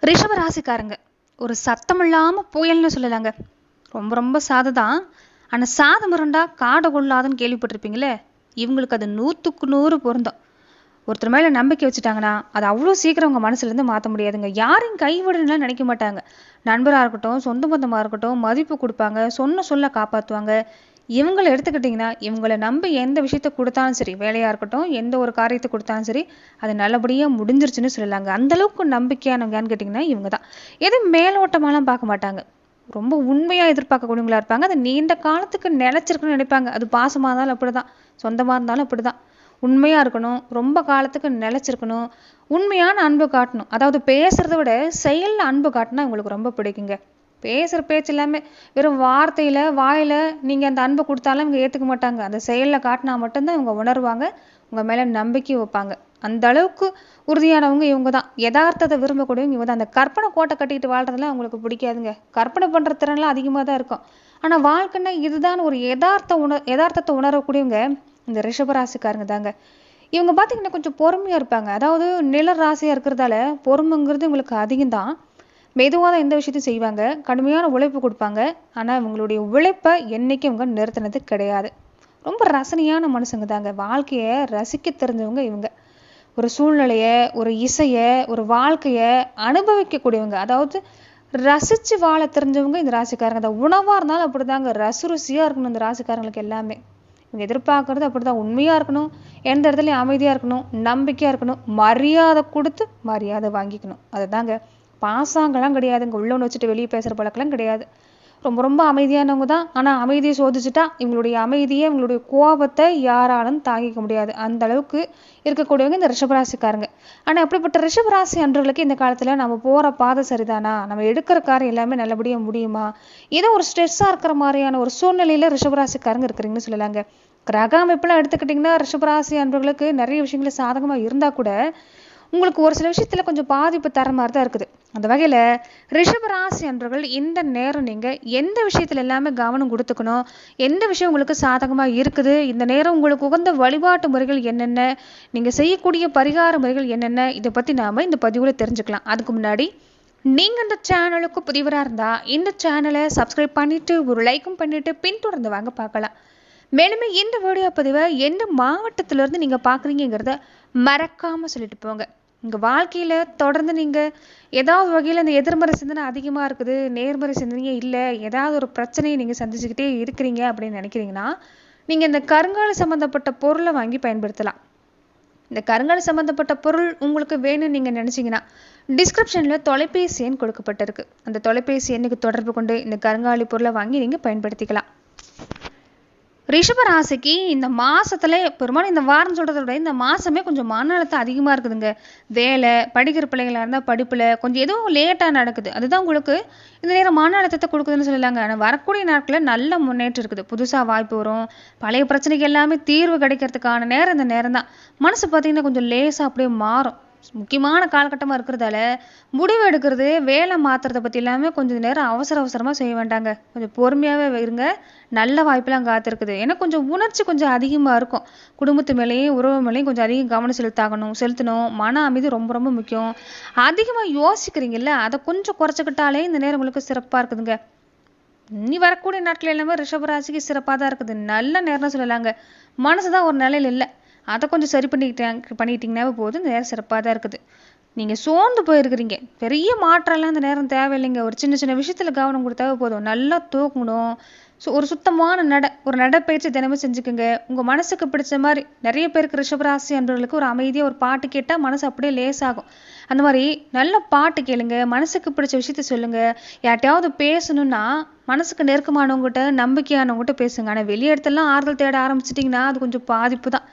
ரிஷப ராசிக்காரங்க ஒரு சத்தம் இல்லாம புயல்னு சொல்லலாங்க. ரொம்ப ரொம்ப சாதுதான். ஆனா சாதம் இருந்தா காடை கொள்ளாதுன்னு கேள்விப்பட்டிருப்பீங்களே. இவங்களுக்கு அது 100க்கு 100 பொருந்தம். ஒருத்தர் மேல நம்பிக்கை வச்சுட்டாங்கன்னா அது அவ்வளோ சீக்கிரம் உங்க மனசுல இருந்து மாற்ற முடியாதுங்க. யாரையும் கைவிடணும்லாம் நினைக்க மாட்டாங்க. நண்பரா இருக்கட்டும், சொந்த பந்தமா இருக்கட்டும், மதிப்பு கொடுப்பாங்க, சொன்ன சொல்ல காப்பாற்றுவாங்க. இவங்களை எடுத்துக்கிட்டிங்கன்னா இவங்களை நம்பி எந்த விஷயத்த கொடுத்தாலும் சரி, வேலையா இருக்கட்டும், எந்த ஒரு காரியத்தை கொடுத்தாலும் சரி, அது நல்லபடியா முடிஞ்சிருச்சுன்னு சொல்லலாங்க. அந்த அளவுக்கு நம்பிக்கையானவங்கன்னு கேட்டிங்கன்னா இவங்க தான். எதுவும் மேலோட்டமாலாம் பார்க்க மாட்டாங்க. ரொம்ப உண்மையா எதிர்பார்க்கக்கூடியவங்களா இருப்பாங்க. அது நீண்ட காலத்துக்கு நிலைச்சிருக்குன்னு நினைப்பாங்க. அது பாசமா இருந்தாலும் அப்படிதான், சொந்தமா இருந்தாலும் அப்படிதான். உண்மையா இருக்கணும், ரொம்ப காலத்துக்கு நிலைச்சிருக்கணும், உண்மையான அன்பு காட்டணும். அதாவது பேசுறதை விட செயல்ல அன்பு காட்டினா உங்களுக்கு ரொம்ப பிடிக்குங்க. பேசுற பேச்சு எல்லாமே வெறும் வார்த்தையில வாயில நீங்க அந்த அன்பை கொடுத்தாலும் இவங்க ஏத்துக்க மாட்டாங்க. அந்த செயல்ல காட்டினா மட்டும்தான் இவங்க உணர்வாங்க, உங்க மேல நம்பிக்கை வைப்பாங்க. அந்த அளவுக்கு உறுதியானவங்க இவங்க தான். யதார்த்தத்தை விரும்பக்கூடியவங்க இவங்க தான். அந்த கற்பனை கோட்டை கட்டிட்டு வாழ்றதுலாம் அவங்களுக்கு பிடிக்காதுங்க. கற்பனை பண்ற திறன்லாம் அதிகமாக தான் இருக்கும். ஆனா வாழ்க்கைன்னா இதுதான் ஒரு யதார்த்தத்தை உணரக்கூடியவங்க இந்த ரிஷபராசிக்காரங்க தாங்க. இவங்க பார்த்தீங்கன்னா கொஞ்சம் பொறுமையா இருப்பாங்க. அதாவது நில ராசியா இருக்கிறதால பொறுமைங்கிறது இவங்களுக்கு அதிகம்தான். மெதுவாக தான் எந்த விஷயத்தையும் செய்வாங்க. கடுமையான உழைப்பு கொடுப்பாங்க. ஆனால் இவங்களுடைய உழைப்பை என்னைக்கும் இவங்க நிறுத்தினது கிடையாது. ரொம்ப ரசனையான மனுஷங்க தாங்க. வாழ்க்கையை ரசிக்க தெரிஞ்சவங்க இவங்க. ஒரு சூழ்நிலையை, ஒரு இசையை, ஒரு வாழ்க்கையை அனுபவிக்கக்கூடியவங்க. அதாவது ரசிச்சு வாழ தெரிஞ்சவங்க இந்த ராசிக்காரங்க தான். உணவாக இருந்தாலும் அப்படிதாங்க, ருசியாக இருக்கணும் இந்த ராசிக்காரங்களுக்கு எல்லாமே. இவங்க எதிர்பார்க்கறது அப்படிதான். உண்மையாக இருக்கணும், எந்த இடத்துலையும் அமைதியாக இருக்கணும், நம்பிக்கையாக இருக்கணும், மரியாதை கொடுத்து மரியாதை வாங்கிக்கணும். அதுதாங்க. பாசாங்கெல்லாம் கிடையாதுங்க. உள்ளொன்று வச்சுட்டு வெளியே பேசுகிற பழக்கெல்லாம் கிடையாது. ரொம்ப ரொம்ப அமைதியானவங்க தான். ஆனால் அமைதியை சோதிச்சுட்டா இவங்களுடைய அமைதியை, இவங்களுடைய கோபத்தை யாராலும் தாங்கிக்க முடியாது. அந்த அளவுக்கு இருக்கக்கூடியவங்க இந்த ரிஷபராசிக்காரங்க. ஆனால் அப்படிப்பட்ட ரிஷபராசி அன்றர்களுக்கு இந்த காலத்தில் நம்ம போகிற பாதை சரிதானா, நம்ம எடுக்கிற காரியம் எல்லாமே நல்லபடியாக முடியுமா, ஏதோ ஒரு ஸ்ட்ரெஸ்ஸாக இருக்கிற மாதிரியான ஒரு சூழ்நிலையில் ரிஷபராசிக்காரங்க இருக்கிறீங்கன்னு சொல்லலாங்க. கிரக அமைப்பெல்லாம் எடுத்துக்கிட்டிங்கன்னா ரிஷபராசி அன்பர்களுக்கு நிறைய விஷயங்கள் சாதகமாக இருந்தால் கூட உங்களுக்கு ஒரு சில விஷயத்துல கொஞ்சம் பாதிப்பு தர மாதிரி தான் இருக்குது. அந்த வகையில ரிஷபராசி அன்பர்கள் இந்த நேரம் நீங்க எந்த விஷயத்துல எல்லாமே கவனம் கொடுத்துக்கணும், எந்த விஷயம் உங்களுக்கு சாதகமா இருக்குது, இந்த நேரம் உங்களுக்கு உகந்த வழிபாட்டு முறைகள் என்னென்ன, நீங்க செய்யக்கூடிய பரிகார முறைகள் என்னென்ன, இதை பத்தி நாம இந்த பதிவுல தெரிஞ்சுக்கலாம். அதுக்கு முன்னாடி நீங்க இந்த சேனலுக்கு புதிவராக இருந்தா இந்த சேனலை சப்ஸ்கிரைப் பண்ணிட்டு ஒரு லைக்கும் பண்ணிட்டு பின்தொடர்ந்து வாங்க பார்க்கலாம். மேலுமே இந்த வீடியோ பதிவை எந்த மாவட்டத்திலிருந்து நீங்க பாக்குறீங்கிறத மறக்காம சொல்லிட்டு போங்க. உங்க வாழ்க்கையில தொடர்ந்து நீங்க ஏதாவது வகையில இந்த எதிர்மறை சிந்தனை அதிகமா இருக்குது, நேர்மறை சிந்தனையே இல்லை, ஏதாவது ஒரு பிரச்சனையை நீங்க சந்திச்சுக்கிட்டே இருக்கிறீங்க அப்படின்னு நினைக்கிறீங்கன்னா நீங்க இந்த கருங்காலி சம்பந்தப்பட்ட பொருளை வாங்கி பயன்படுத்தலாம். இந்த கருங்காலி சம்பந்தப்பட்ட பொருள் உங்களுக்கு வேணும்னு நீங்க நினைச்சீங்கன்னா டிஸ்கிரிப்ஷன்ல தொலைபேசி எண் கொடுக்கப்பட்டிருக்கு. அந்த தொலைபேசி எண்ணுக்கு தொடர்பு கொண்டு இந்த கருங்காலி பொருளை வாங்கி நீங்க பயன்படுத்திக்கலாம். ரிஷப ராசிக்கு இந்த மாசத்துல பெரும்பாலும் இந்த வாரம் சொல்றதை விட இந்த மாசமே கொஞ்சம் மன அழுத்தம் அதிகமா இருக்குதுங்க. வேலை, படிக்கிற பிள்ளைங்களா இருந்தா படிப்புல கொஞ்சம் எதுவும் லேட்டா நடக்குது. அதுதான் உங்களுக்கு இந்த நேரம் மன அழுத்தத்தை கொடுக்குதுன்னு சொல்லலாங்க. ஆனா வரக்கூடிய நாட்களில் நல்ல முன்னேற்றம் இருக்குது. புதுசா வாய்ப்பு வரும். பழைய பிரச்சனைக்கு எல்லாமே தீர்வு கிடைக்கிறதுக்கான நேரம் இந்த நேரம் தான். மனசு பார்த்தீங்கன்னா கொஞ்சம் லேசா அப்படியே மாறும். முக்கியமான காலகட்டமாக இருக்கிறதால முடிவு எடுக்கிறது, வேலை மாற்றுறதை பற்றி எல்லாமே கொஞ்சம் நேரம் அவசரமாக செய்ய வேண்டாங்க. கொஞ்சம் பொறுமையாகவே இருங்க. நல்ல வாய்ப்பெல்லாம் காத்திருக்குது. ஏன்னா கொஞ்சம் உணர்ச்சி கொஞ்சம் அதிகமாக இருக்கும். குடும்பத்து மேலேயும் உறவு மேலேயும் கொஞ்சம் அதிகம் கவனம் செலுத்தணும். மன அமைதி ரொம்ப ரொம்ப முக்கியம். அதிகமாக யோசிக்கிறீங்கல்ல, அதை கொஞ்சம் குறைச்சிக்கிட்டாலே இந்த நேரம் உங்களுக்கு சிறப்பாக இருக்குதுங்க. இனி வரக்கூடிய நாட்கள் எல்லாமே ரிஷபராசிக்கு சிறப்பாக தான் இருக்குது. நல்ல நேரம்னு சொல்லலாங்க. மனசு தான் ஒரு நிலையில் இல்லை. அதை கொஞ்சம் சரி பண்ணிக்கிட்டீங்கன்னாவே போதும். இந்த நேரம் சிறப்பாக தான் இருக்குது. நீங்கள் சோர்ந்து போயிருக்கிறீங்க. பெரிய மாற்றம்லாம் இந்த நேரம் தேவையில்லைங்க. ஒரு சின்ன சின்ன விஷயத்தில் கவனம் கொடுத்தாவே போதும். நல்லா தூக்கணும். ஒரு சுத்தமான ஒரு நடைப்பயிற்சி தினமும் செஞ்சுக்கோங்க. உங்கள் மனசுக்கு பிடிச்ச மாதிரி நிறைய பேருக்கு ரிஷபராசி அன்பர்களுக்கு ஒரு அமைதியாக ஒரு பாட்டு கேட்டால் மனசு அப்படியே லேசாகும். அந்த மாதிரி நல்ல பாட்டு கேளுங்க. மனசுக்கு பிடிச்ச விஷயத்த சொல்லுங்க. யார்ட்டையாவது பேசணும்னா மனசுக்கு நெருக்கமானவங்ககிட்ட, நம்பிக்கையானவங்ககிட்ட பேசுங்க. ஆனால் வெளியே இடத்துலாம் ஆறுதல் தேட ஆரம்பிச்சிட்டிங்கன்னா அது கொஞ்சம் பாதிப்பு தான்.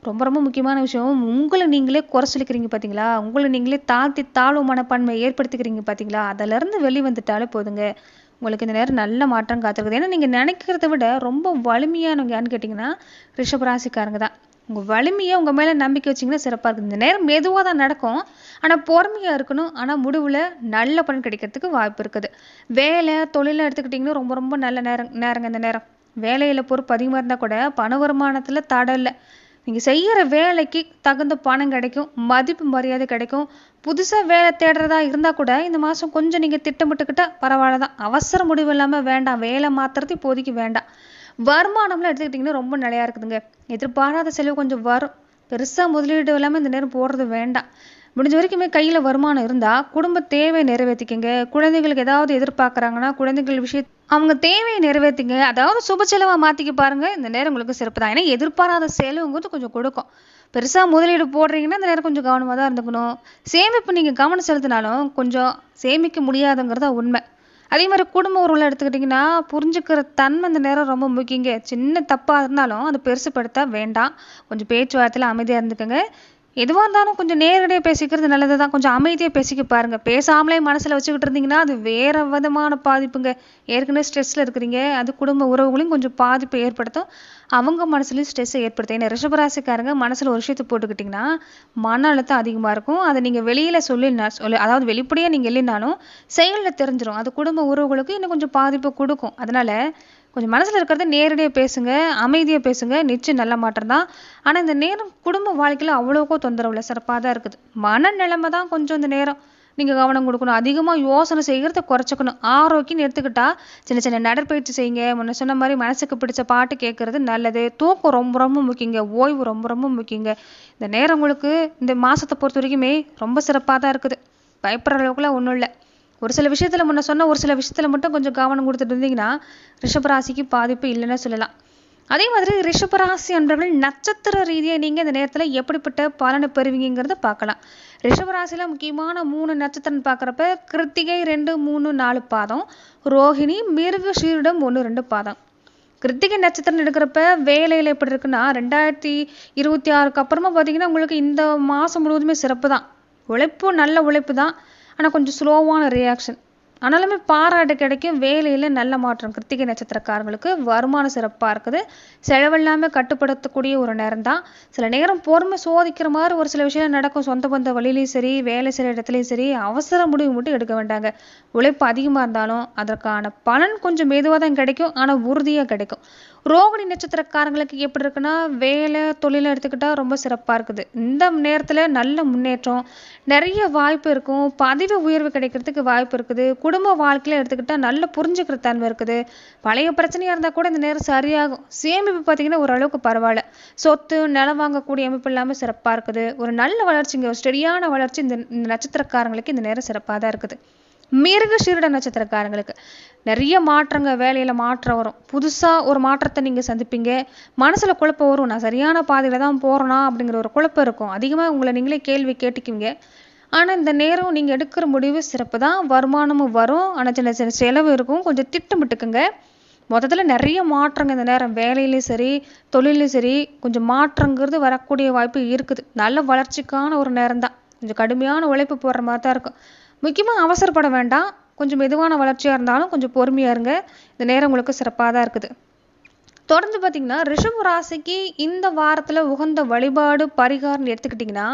ரொம்ப ரொம்ப முக்கியமான விஷயம், உங்களை நீங்களே குறை சொல்லிக்கிறீங்க பார்த்தீங்களா, உங்களை நீங்களே தாழ்வு மனப்பான்மை ஏற்படுத்திக்கிறீங்க பார்த்தீங்களா, அதிலிருந்து வெளிவந்துட்டாலே போதுங்க. உங்களுக்கு இந்த நேரம் நல்ல மாற்றம் காத்திருக்குது. ஏன்னா நீங்கள் நினைக்கிறத விட ரொம்ப வலிமையானவங்க யான்னு கேட்டிங்கன்னா ரிஷபராசிக்காரங்க தான். உங்கள் வலிமையை உங்கள் மேலே நம்பிக்கை வச்சிங்கன்னா சிறப்பாக இருக்குது. இந்த நேரம் மெதுவாக தான் நடக்கும். ஆனால் பொறுமையாக இருக்கணும். ஆனால் முடிவில் நல்ல பலன் கிடைக்கிறதுக்கு வாய்ப்பு இருக்குது. வேலை, தொழிலை எடுத்துக்கிட்டிங்கன்னா ரொம்ப ரொம்ப நல்ல நேரங்க இந்த நேரம். வேலையில் பொறுப்பு அதிகமாக இருந்தால் கூட பண வருமானத்தில் தடை இல்லை. நீங்கள் செய்கிற வேலைக்கு தகுந்த பணம் கிடைக்கும், மதிப்பு மரியாதை கிடைக்கும், புதுசா வேலை தேடுறதா இருந்தா கூட இந்த மாசம் கொஞ்சம் நீங்க திட்டமிட்டுக்கிட்டா பரவாயில்லதான். அவசர முடிவு இல்லாம வேண்டாம். வேலை மாத்துறது இப்போதைக்கு வேண்டாம். வருமானம்லாம் எடுத்துக்கிட்டிங்கன்னா ரொம்ப நிலையா இருக்குதுங்க. எதிர்பாராத செலவு கொஞ்சம் வரும். பெருசா முதலீடு இல்லாம இந்த நேரம் போடுறது வேண்டாம். முடிஞ்ச வரைக்குமே கையில வருமானம் இருந்தா குடும்ப தேவை நிறைவேற்றிக்கங்க. குழந்தைகளுக்கு ஏதாவது எதிர்பார்க்கறாங்கன்னா குழந்தைகள் விஷயம் அவங்க தேவையை நிறைவேற்றிங்க. அதாவது சுப செலவா மாத்திக்க பாருங்க. இந்த நேரம் உங்களுக்கு சிறப்பு தான். ஏன்னா எதிர்பாராத செலவுங்கிறது கொஞ்சம் கொடுக்கும். பெருசா முதலீடு போடுறீங்கன்னா இந்த நேரம் கொஞ்சம் கவனமா தான் இருந்துக்கணும். சேமிப்பு நீங்க கவனம் செலுத்தினாலும் கொஞ்சம் சேமிக்க முடியாதுங்கிறதா உண்மை. அதே மாதிரி குடும்ப உறவுகளை எடுத்துக்கிட்டிங்கன்னா புரிஞ்சுக்கிற தன்மை இந்த நேரம் ரொம்ப முக்கியங்க. சின்ன தப்பாக இருந்தாலும் அதை பெருசுப்படுத்த வேண்டாம். கொஞ்சம் பேச்சுவார்த்தையில் அமைதியாக இருந்துக்கோங்க. எதுவாக இருந்தாலும் கொஞ்சம் நேரடியாக பேசிக்கிறது நல்லது தான். கொஞ்சம் அமைதியாக பேசிக்க பாருங்கள். பேசாமலே மனசில் வச்சுக்கிட்டு இருந்தீங்கன்னா அது வேறு விதமான பாதிப்புங்க. ஏற்கனவே ஸ்ட்ரெஸ்ஸில் இருக்கிறீங்க. அது குடும்ப உறவுகளையும் கொஞ்சம் பாதிப்பை ஏற்படுத்தும். அவங்க மனசுலையும் ஸ்ட்ரெஸ்ஸை ஏற்படுத்தும். ஏன்னா ரிஷபராசிக்காரங்க மனசில் ஒரு விஷயத்தை போட்டுக்கிட்டிங்கன்னா மன அழுத்தம் அதிகமாக இருக்கும். அதை நீங்கள் வெளியில் அதாவது வெளிப்படையாக நீங்கள் இல்லைனாலும் செயலில் தெரிஞ்சிடும். அது குடும்ப உறவுகளுக்கு இன்னும் கொஞ்சம் பாதிப்பை கொடுக்கும். அதனால் கொஞ்சம் மனசில் இருக்கிறத நேரடியாக பேசுங்க, அமைதியாக பேசுங்க. நிச்சயம் நல்ல மாற்றம் தான். ஆனால் இந்த நேரம் குடும்ப வாழ்க்கையில் அவ்வளோக்கோ தொந்தரவு இல்லை, சிறப்பாக தான் இருக்குது. மனநிலைமை தான் கொஞ்சம் இந்த நேரம் நீங்கள் கவனம் கொடுக்கணும். அதிகமாக யோசனை செய்கிறத குறைச்சிக்கணும். ஆரோக்கியம் எடுத்துக்கிட்டா சின்ன சின்ன நடைப்பயிற்சி செய்யுங்க. முன்ன சொன்ன மாதிரி மனசுக்கு பிடிச்ச பாட்டு கேட்கறது நல்லது. தூக்கம் ரொம்ப ரொம்ப முக்கியங்க. ஓய்வு ரொம்ப ரொம்ப முக்கியங்க. இந்த நேரம் உங்களுக்கு இந்த மாதத்தை பொறுத்த வரைக்குமே ரொம்ப சிறப்பாக தான் இருக்குது. பயப்படுற அளவுக்குலாம் ஒன்றும் இல்லை. ஒரு சில விஷயத்தில் முன்ன சொன்ன ஒரு சில விஷயத்தில் மட்டும் கொஞ்சம் கவனம் கொடுத்துட்டு இருந்தீங்கன்னா ரிஷபராசிக்கு பாதிப்பு இல்லைன்னு சொல்லலாம். அதே மாதிரி ரிஷபராசி அன்பர்கள் நட்சத்திர ரீதியாக நீங்கள் இந்த நேரத்தில் எப்படிப்பட்ட பலனை பெறுவீங்கிறத பார்க்கலாம். ரிஷபராசியில் முக்கியமான 3 நட்சத்திரம் பார்க்குறப்ப கிருத்திகை 2, 3, 4 பாதம், ரோஹிணி, மிருகசீரிடம் 1, 2 பாதம். கிருத்திகை நட்சத்திரம் எடுக்கிறப்ப வேலையில் எப்படி இருக்குன்னா 2026க்கு அப்புறமா பார்த்தீங்கன்னா உங்களுக்கு இந்த மாதம் முழுவதுமே சிறப்பு தான். உழைப்பு நல்ல உழைப்பு தான். ஆனால் கொஞ்சம் ஸ்லோவான ரியாக்ஷன். ஆனாலுமே பாராட்டு கிடைக்கும். வேலையில் நல்ல மாற்றம். கிருத்திகை நட்சத்திரக்காரங்களுக்கு வருமானம் சிறப்பாக இருக்குது. செலவில்லாமல் கட்டுப்படுத்தக்கூடிய ஒரு நேரம் தான். சில நேரம் பொறுமை சோதிக்கிற மாதிரி ஒரு சில விஷயம் நடக்கும். சொந்த பந்த வழியிலையும் சரி, வேலை செய்கிற இடத்துலையும் சரி, அவசர முடிவு மட்டும் எடுக்க வேண்டாங்க. உழைப்பு அதிகமாக இருந்தாலும் அதற்கான பலன் கொஞ்சம் மெதுவாக தான் கிடைக்கும். ஆனால் உறுதியாக கிடைக்கும். ரோகிணி நட்சத்திரக்காரங்களுக்கு எப்படி இருக்குன்னா வேலை தொழிலை எடுத்துக்கிட்டால் ரொம்ப சிறப்பாக இருக்குது. இந்த நேரத்தில் நல்ல முன்னேற்றம், நிறைய வாய்ப்பு இருக்கும். பதவி உயர்வு கிடைக்கிறதுக்கு வாய்ப்பு இருக்குது. குடும்ப வாழ்க்கையில் எடுத்துக்கிட்டால் நல்ல புரிஞ்சுக்கிற தன்மை இருக்குது. பழைய பிரச்சனையாக இருந்தால் கூட இந்த நேரம் சரியாகும். சேமிப்பு பார்த்தீங்கன்னா ஓரளவுக்கு பரவாயில்ல. சொத்து நிலம் வாங்கக்கூடிய அமைப்பு இல்லாமல் சிறப்பாக இருக்குது. ஒரு நல்ல வளர்ச்சிங்க, ஒரு ஸ்டெடியான வளர்ச்சி இந்த நட்சத்திரக்காரங்களுக்கு இந்த நேரம் சிறப்பாக தான் இருக்குது. மிருகசீரிட நட்சத்திரக்காரங்களுக்கு நிறைய மாற்றங்க. வேலையில் மாற்றம் வரும். புதுசாக ஒரு மாற்றத்தை நீங்கள் சந்திப்பீங்க. மனசில் குழப்பம் வரும். நான் சரியான பாதையில் தான் போகிறேனா அப்படிங்கிற ஒரு குழப்பம் இருக்கும். அதிகமாக உங்களை நீங்களே கேள்வி கேட்டுக்குவீங்க. ஆனால் இந்த நேரம் நீங்கள் எடுக்கிற முடிவு சிறப்பு தான். வருமானமும் வரும். ஆனால் சின்ன சின்ன செலவு இருக்கும். கொஞ்சம் திட்டமிட்டுக்குங்க. மொத்தத்தில் நிறைய மாற்றங்க இந்த நேரம். வேலையிலையும் சரி, தொழிலையும் சரி, கொஞ்சம் மாற்றங்கிறது வரக்கூடிய வாய்ப்பு இருக்குது. நல்ல வளர்ச்சிக்கான ஒரு நேரம் தான். கொஞ்சம் கடுமையான உழைப்பு போடுற மாதிரி தான் இருக்கும். முக்கியமாக அவசரப்பட வேண்டாம். கொஞ்சம் மெதுவான வளர்ச்சியாக இருந்தாலும் கொஞ்சம் பொறுமையாக இருங்க. இந்த நேரம் உங்களுக்கு சிறப்பாக தான் இருக்குது. தொடர்ந்து பார்த்தீங்கன்னா ரிஷப ராசிக்கு இந்த வாரத்தில் உகந்த வழிபாடு பரிகாரம் எடுத்துக்கிட்டிங்கன்னா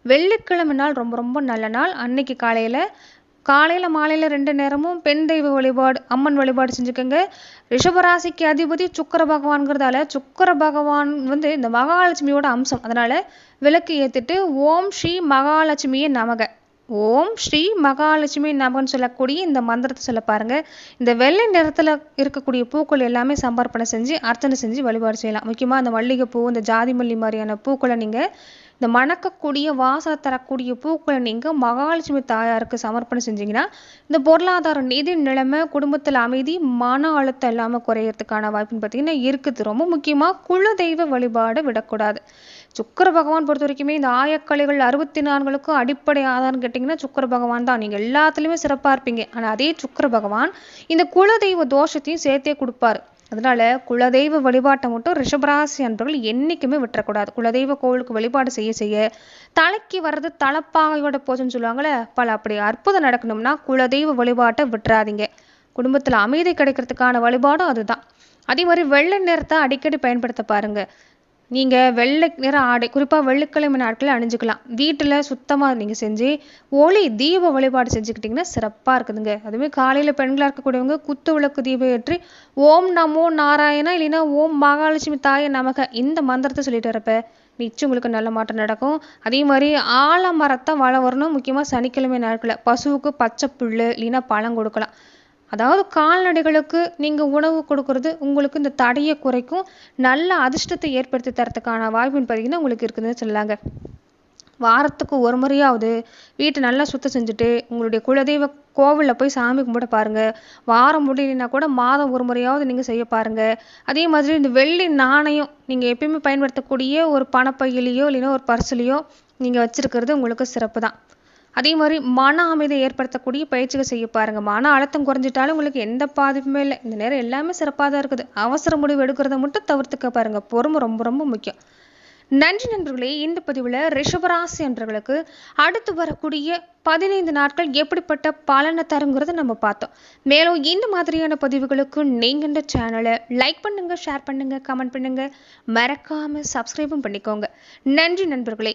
வெள்ளிக்கிழமை நாள் ரொம்ப ரொம்ப நல்ல நாள். அன்னைக்கு காலையில் மாலையில் 2 நேரமும் பெண் தெய்வ வழிபாடு, அம்மன் வழிபாடு செஞ்சுக்கோங்க. ரிஷபராசிக்கு அதிபதி சுக்கிர பகவான்கிறதால சுக்கிர பகவான் இந்த மகாலட்சுமியோட அம்சம். அதனால விளக்கு ஏற்றிட்டு ஓம் ஸ்ரீ மகாலட்சுமியே நமக, ஓம் ஸ்ரீ மகாலட்சுமி நமகன்னு சொல்லக்கூடிய இந்த மந்திரத்தை சொல்ல பாருங்க. இந்த வெள்ளை நிறத்தில் இருக்கக்கூடிய பூக்கள் எல்லாமே சமர்ப்பணம் செஞ்சு அர்ச்சனை செஞ்சு வழிபாடு செய்யலாம். முக்கியமாக இந்த மல்லிகைப்பூ, இந்த ஜாதி மல்லி மாதிரியான பூக்களை நீங்கள், இந்த மணக்கக்கூடிய வாசனை தரக்கூடிய பூக்களை நீங்கள் மகாலட்சுமி தாயாருக்கு சமர்ப்பணம் செஞ்சீங்கன்னா இந்த பொருளாதார நிதி நிலைமை, குடும்பத்தில் அமைதி, மன அழுத்தம் இல்லாமல் குறையறதுக்கான வாய்ப்புன்னு பார்த்தீங்கன்னா இருக்குது. ரொம்ப முக்கியமாக குல தெய்வ வழிபாடு விடக்கூடாது. சுக்கிர பகவான் பொறுத்த வரைக்குமே இந்த ஆயக்கலைகள் 64க்கும் அடிப்படை ஆதாரம் கேட்டிங்கன்னா சுக்கிர பகவான் தான். நீங்கள் எல்லாத்துலேயுமே சிறப்பாக இருப்பீங்க. ஆனால் அதே சுக்கிர பகவான் இந்த குலதெய்வ தோஷத்தையும் சேர்த்தே கொடுப்பாரு. அதனால குலதெய்வ வழிபாட்டை மட்டும் ரிஷபராசி அன்பர்கள் என்றைக்குமே விட்டுறக்கூடாது. குலதெய்வ கோவிலுக்கு வழிபாடு செய்ய செய்ய தலைக்கு வர்றது தலைப்பாகையோட போச்சுன்னு சொல்லுவாங்களே, அப்படி அற்புதம் நடக்கணும்னா குலதெய்வ வழிபாட்டை விட்டுறாதீங்க. குடும்பத்தில் அமைதி கிடைக்கிறதுக்கான வழிபாடும் அதுதான். அதே மாதிரி வெள்ளை நிறத்தை அடிக்கடி பயன்படுத்த பாருங்க. நீங்கள் வெள்ளை நிற ஆடை குறிப்பாக வெள்ளிக்கிழமை நாட்களில் அணிஞ்சுக்கலாம். வீட்டில் சுத்தமாக நீங்கள் செஞ்சு ஒளி தீப வழிபாடு செஞ்சுக்கிட்டிங்கன்னா சிறப்பாக இருக்குதுங்க. அதுவுமே காலையில் பெண்களாக இருக்கக்கூடியவங்க குத்து விளக்கு தீபம் ஏற்றி ஓம் நமோ நாராயணா இல்லைன்னா ஓம் மகாலட்சுமி தாய நமக இந்த மந்திரத்தை சொல்லிட்டு வரப்ப நிச்சயம் உங்களுக்கு நல்ல மாற்றம் நடக்கும். அதே மாதிரி ஆலமரத்தை வாழ வரணும். முக்கியமாக சனிக்கிழமை நாட்களில் பசுவுக்கு பச்சை புல் இல்லைன்னா பழம் கொடுக்கலாம். அதாவது கால்நடைகளுக்கு நீங்கள் உணவு கொடுக்கறது உங்களுக்கு இந்த தடையை குறைக்கும். நல்ல அதிர்ஷ்டத்தை ஏற்படுத்தி தரத்துக்கான வாய்ப்புன்னு பார்த்தீங்கன்னா உங்களுக்கு இருக்குதுன்னு சொல்லலாங்க. வாரத்துக்கு ஒரு முறையாவது வீட்டை நல்லா சுத்தம் செஞ்சுட்டு உங்களுடைய குலதெய்வ கோவிலில் போய் சாமி கும்பிட பாருங்கள். வாரம் முடியலைன்னா கூட மாதம் ஒரு முறையாவது நீங்கள் செய்ய பாருங்கள். அதே மாதிரி இந்த வெள்ளி நாணயம் நீங்கள் எப்பயுமே பயன்படுத்தக்கூடிய ஒரு பணப்பையிலையோ இல்லைன்னா ஒரு பர்சுலையோ நீங்கள் வச்சுருக்கிறது உங்களுக்கு சிறப்பு தான். அதே மாதிரி மன அமைதியை ஏற்படுத்தக்கூடிய பயிற்சிகள் செய்ய பாருங்கள். மன அழுத்தம் குறைஞ்சிட்டாலும் உங்களுக்கு எந்த பாதிப்புமே இல்லை. இந்த நேரம் எல்லாமே சிறப்பாக தான் இருக்குது. அவசர முடிவு எடுக்கிறத மட்டும் தவிர்த்துக்க பாருங்கள். பொறுமை ரொம்ப ரொம்ப முக்கியம். நன்றி நண்பர்களே. இந்த பதிவில் ரிஷபராசி அன்பர்களுக்கு அடுத்து வரக்கூடிய 15 நாட்கள் எப்படிப்பட்ட பலனை தருங்கிறத நம்ம பார்த்தோம். மேலும் இந்த மாதிரியான பதிவுகளுக்கு நீங்கள் இந்த சேனலை லைக் பண்ணுங்கள், ஷேர் பண்ணுங்கள், கமெண்ட் பண்ணுங்கள், மறக்காமல் சப்ஸ்கிரைபும் பண்ணிக்கோங்க. நன்றி நண்பர்களே.